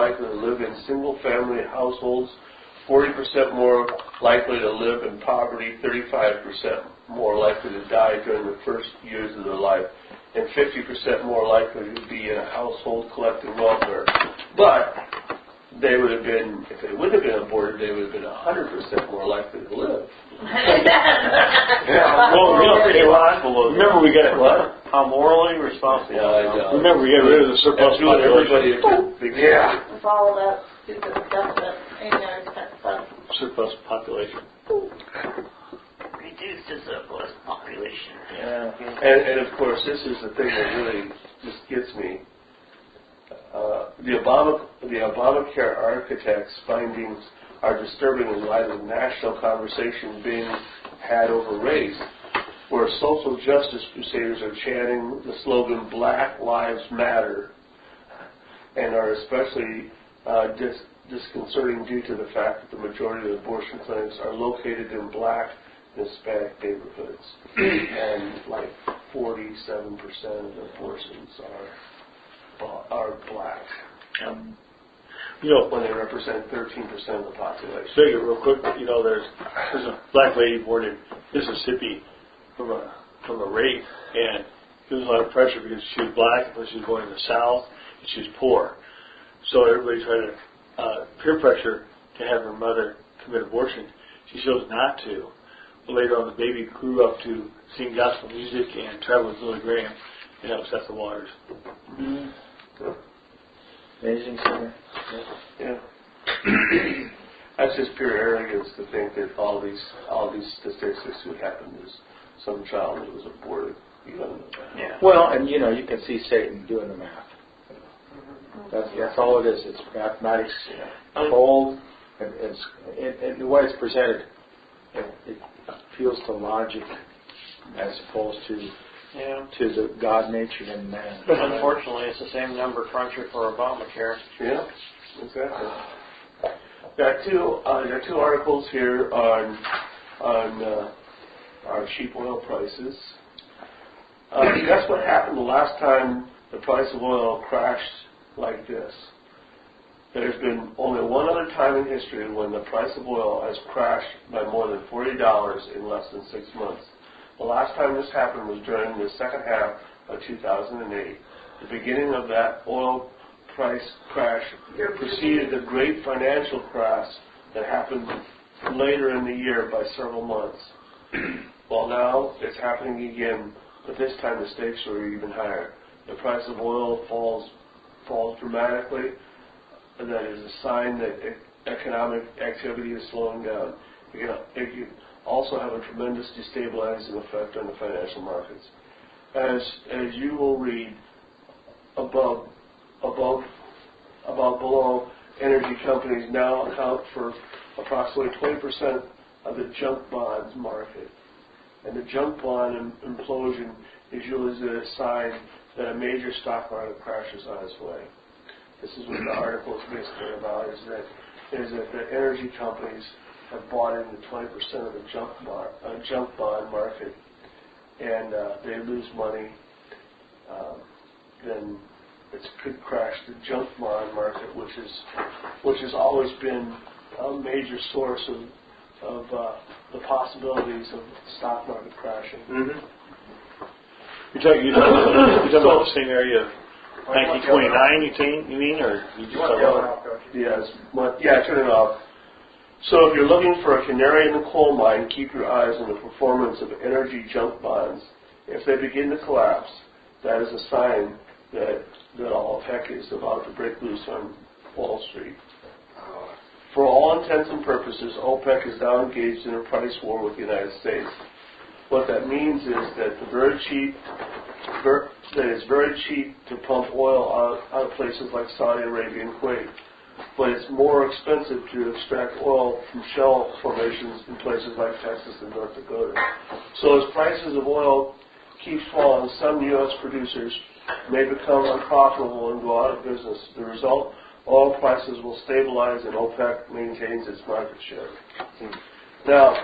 likely to live in single-family households, 40% more likely to live in poverty, 35% more likely to die during the first years of their life, and 50% more likely to be in a household collecting welfare. But they would have been, if they wouldn't have been aborted, they would have been 100% more likely to live. Remember we got what? How morally responsible. Yeah, I know. Remember we got rid of the surplus population. With all of that stupid stuff that Surplus population. Reduce the surplus population. Yeah. And of course, this is the thing that really just gets me. The Obamacare architects' findings are disturbing in light of national conversation being had over race, where social justice crusaders are chanting the slogan "Black Lives Matter," and are especially disconcerting due to the fact that the majority of abortion clinics are located in black and Hispanic neighborhoods, and like 47% of the abortions are black. When they represent 13% of the population. Say it real quick. There's a black lady born in Mississippi from a rape, and there was a lot of pressure because she was black, but she was born in the South, and she was poor. So everybody tried to peer pressure to have her mother commit abortion. She chose not to. But later on, the baby grew up to sing gospel music and travel with Billy Graham, and that upset the waters. Mm-hmm. Amazing singer. Yeah. That's just pure arrogance to think that all these statistics would happen to some child that was aborted. You don't know that. Yeah. Well, and you can see Satan doing the math. That's all it is. It's mathematics, cold, and the way it's presented, it appeals to logic as opposed to the God nature in man. But unfortunately, it's the same number cruncher for Obamacare. Yeah, exactly. There are two articles here on our cheap oil prices. Guess what happened the last time the price of oil crashed like this? There's been only one other time in history when the price of oil has crashed by more than $40 in less than 6 months. The last time this happened was during the second half of 2008. The beginning of that oil price crash preceded the great financial crash that happened later in the year by several months. Well, now it's happening again, but this time the stakes are even higher. The price of oil falls dramatically, and that is a sign that economic activity is slowing down. It can also have a tremendous destabilizing effect on the financial markets. As you will read above, below, energy companies now account for approximately 20% of the junk bonds market. And the junk bond implosion is usually a sign that a major stock market crash is on its way. This is what the article is basically about, is that the energy companies have bought into 20% of the junk bond market, and they lose money, then it could crash the junk bond market, which has always been a major source of the possibilities of the stock market crashing. Mm-hmm. You're talking about the same area of 1929, you mean, or you just talking about? Yes. Turn it off. So if you're looking for a canary in the coal mine, keep your eyes on the performance of energy junk bonds. If they begin to collapse, that is a sign that all heck is about to break loose on Wall Street. For all intents and purposes, OPEC is now engaged in a price war with the United States. What that means is that it's very cheap to pump oil out of places like Saudi Arabia and Kuwait, but it's more expensive to extract oil from shale formations in places like Texas and North Dakota. So as prices of oil keep falling, some U.S. producers may become unprofitable and go out of business. The result, oil prices will stabilize and OPEC maintains its market share. Now,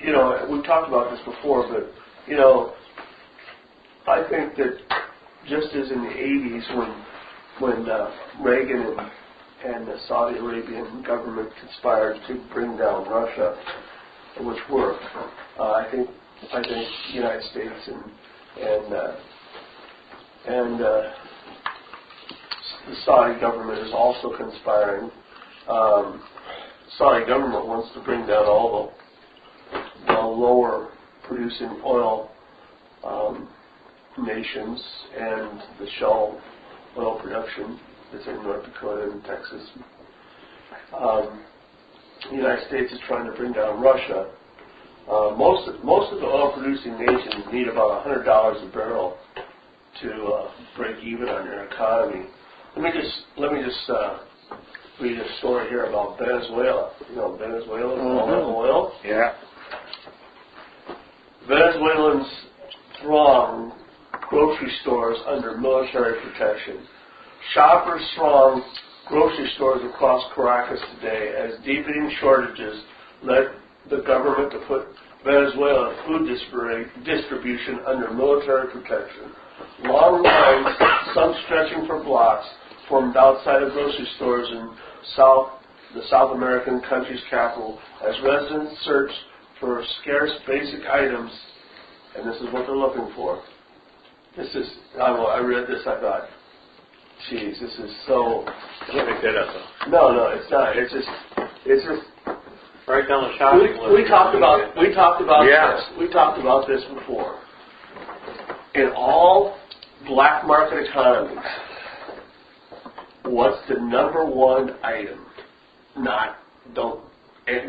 You know, we've talked about this before, but, you know, I think that just as in the 80s when Reagan and the Saudi Arabian government conspired to bring down Russia, which worked, I think the United States and the Saudi government is also conspiring. Saudi government wants to bring down all the lower producing oil nations and the shale oil production that's in North Dakota and Texas. The United States is trying to bring down Russia. Most of the oil producing nations need about $100 a barrel to break even on their economy. Let me just read a story here about Venezuela. You know, Venezuela, all that oil. Yeah. Venezuelans throng grocery stores under military protection. Shoppers throng grocery stores across Caracas today as deepening shortages led the government to put Venezuela food distribution under military protection. Long lines, some stretching for blocks, formed outside of grocery stores in the South American country's capital as residents searched for scarce basic items, and this is what they're looking for. I read this, I thought, geez, this is so... Can't make that up, though. No, it's not. It's just right down the shopping list. We talked about Yeah. this. We talked about this before. In all black market economies, what's the number one item?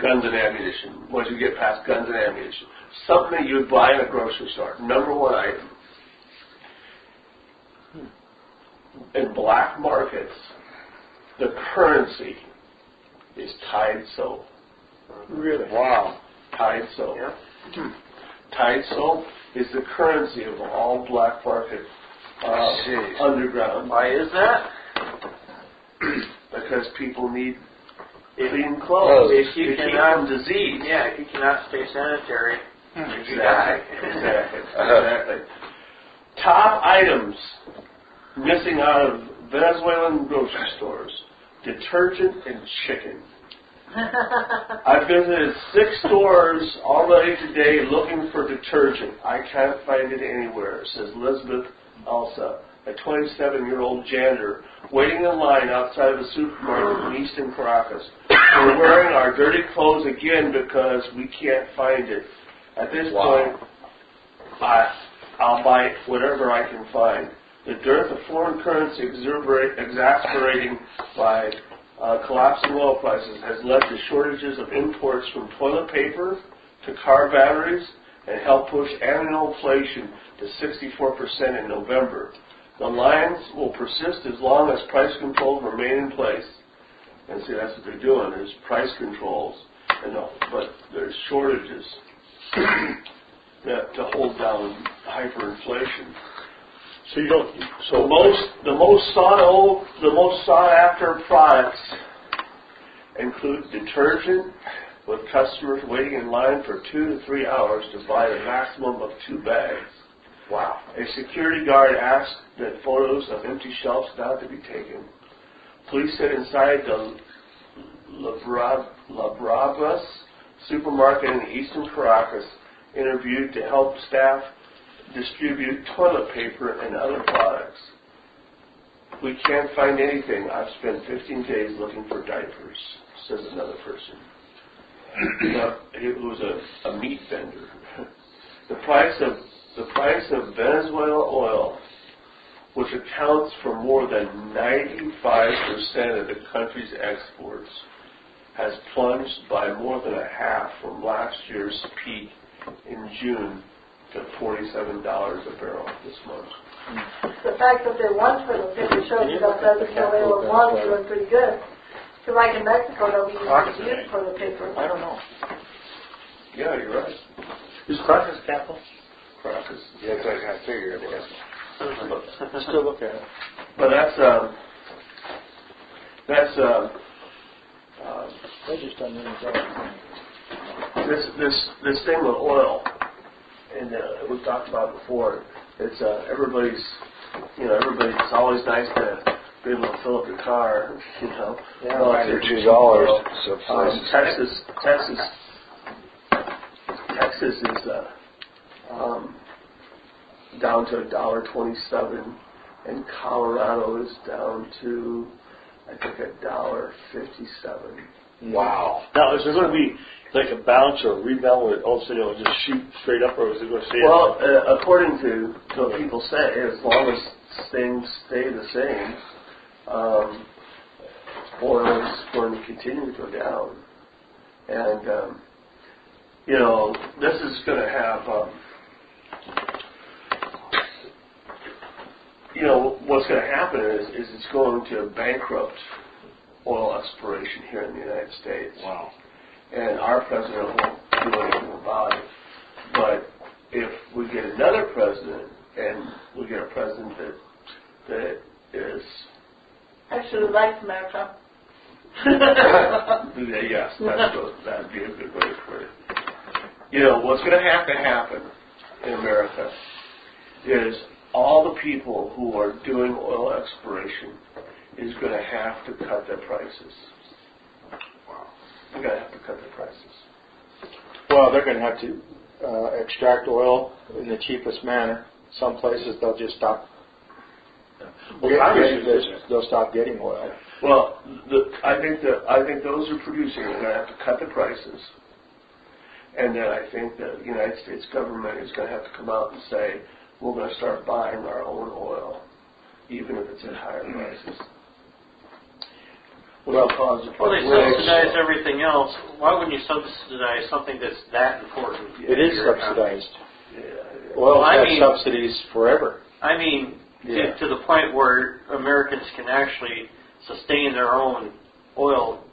Guns and ammunition. Once you get past guns and ammunition, something that you would buy in a grocery store. Number one item. In black markets, the currency is Tide soap. Really? Wow. Tide soap. Yeah. Tide soap is the currency of all black market underground. Why is that? Because people need clean clothes. If you to keep cannot- from disease. Yeah, if you cannot stay sanitary, you Exactly. die. Exactly. Top items missing out of Venezuelan grocery stores: detergent and chicken. I visited 6 stores already today looking for detergent. I can't find it anywhere, says Elizabeth Alsa, a 27-year-old janitor, waiting in line outside of a supermarket in eastern Caracas. We're wearing our dirty clothes again because we can't find it. At this point, I'll buy whatever I can find. The dearth of foreign currency exasperating by collapsing oil prices has led to shortages of imports from toilet paper to car batteries and helped push annual inflation to 64% in November. The lines will persist as long as price controls remain in place. And see, that's what they're doing. There's price controls, but there's shortages to hold down hyperinflation. So you don't. So The most sought after products include detergent, with customers waiting in line for 2 to 3 hours to buy a maximum of 2 bags. Wow. A security guard asked that photos of empty shelves not to be taken. Police said inside the La Bravas supermarket in eastern Caracas interviewed to help staff distribute toilet paper and other products. We can't find anything. I've spent 15 days looking for diapers, says another person. It was a meat vendor. The price of Venezuela oil, which accounts for more than 95% of the country's exports, has plunged by more than a half from last year's peak in June to $47 a barrel this month. The fact that they want toilet paper shows you that Venezuela wants doing pretty good. Because like in Mexico, they'll be using toilet paper. I don't know. Yeah, you're right. is Caracas capital? Caracas. Yeah, I kind of figured it was. Let's still look at it. But They just done really well. this thing with oil, and we've talked about it before. It's everybody's. It's always nice to be able to fill up your car. Yeah, under $2. So Texas is down to $1.27, and Colorado is down to I think $1.57. Wow. Now, is there going to be like a bounce or a rebound where all of a sudden it'll just shoot straight up, or is it going to stay? Well, according to what people say, as long as things stay the same, oil is going to continue to go down. And, this is going to have, what's going to happen is it's going to bankrupt oil exploration here in the United States. Wow. And our president won't do anything about it. But if we get another president, and we get a president that is... Actually likes America. Yes, that'd be a good way to put it. What's going to happen in America is all the people who are doing oil exploration is going to have to cut their prices. They're going to have to cut their prices. Well, they're going to have to extract oil in the cheapest manner. Some places they'll just stop. They'll stop getting oil. Well, I think those who are producing are going to have to cut the prices, and then I think the United States government is going to have to come out and say we're going to start buying our own oil, even if it's at higher prices. Well, they subsidize everything else. Why wouldn't you subsidize something that's that important? It is subsidized. Yeah. Oil has subsidies forever. I mean, to the point where Americans can actually sustain their own oil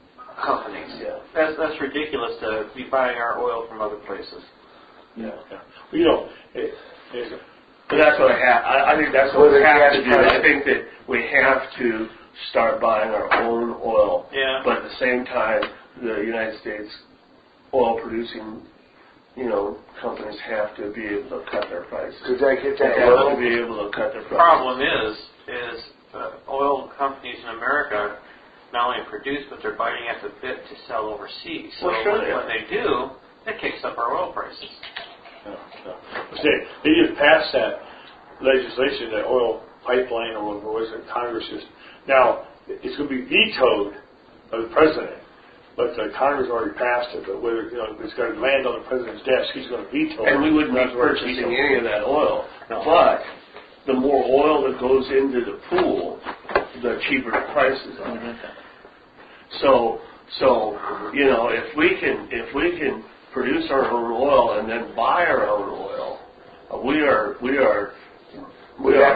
companies. Yeah. That's ridiculous to be buying our oil from other places. Yeah. Well, But that's what I think that's what we have to do. I think that we have to start buying our own oil. Yeah. But at the same time, the United States oil producing, companies have to be able to cut their prices. Could they get that They have to be able to cut their prices. The problem is oil companies in America not only produce, but they're biting at the bit to sell overseas. So when they do, it kicks up our oil prices. They just passed that legislation, that oil pipeline, or whatever it was that Congress is. Now, it's going to be vetoed by the president, but the Congress already passed it. But whether it's going to land on the president's desk, he's going to veto it. And we wouldn't be purchasing any of that oil. No. But the more oil that goes into the pool, the cheaper the prices are. Mm-hmm. So if we can produce our own oil and then buy our own oil, we are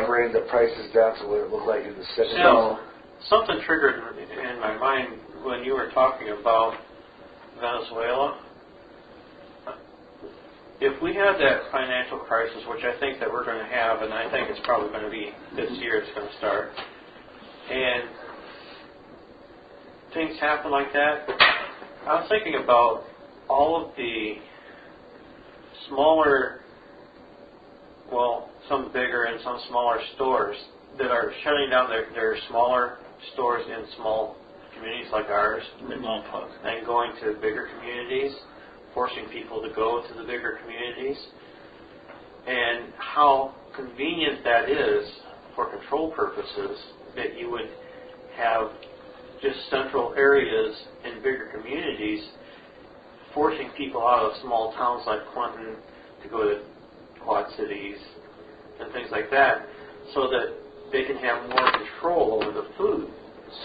bring the prices down to what it looked like in the 70s. So, something triggered in my mind when you were talking about Venezuela. If we have that financial crisis, which I think that we're going to have, and I think it's probably going to be this year it's going to start, and things happen like that, I was thinking about all of the smaller, some bigger and some smaller stores that are shutting down their smaller stores in small communities like ours and going to bigger communities, forcing people to go to the bigger communities, and how convenient that is for control purposes that you would have just central areas in bigger communities forcing people out of small towns like Clinton to go to Quad Cities and things like that so that they can have more control over the food.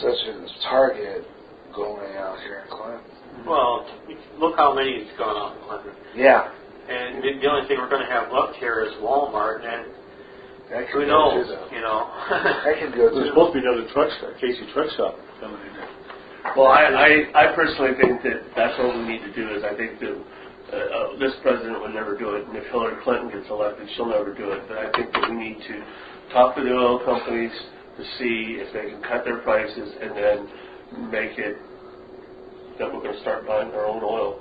Such as Target going out here in Clinton. Well, look how many has gone out in Clinton. Yeah. And the only thing we're going to have left here is Walmart, and who knows, I can go There's supposed to be another Casey truck stop coming in there. Well, I personally think that's what we need to do. Is I think that this president would never do it, and if Hillary Clinton gets elected, she'll never do it. But I think that we need to talk to the oil companies to see if they can cut their prices, and then make it that we're going to start buying our own oil.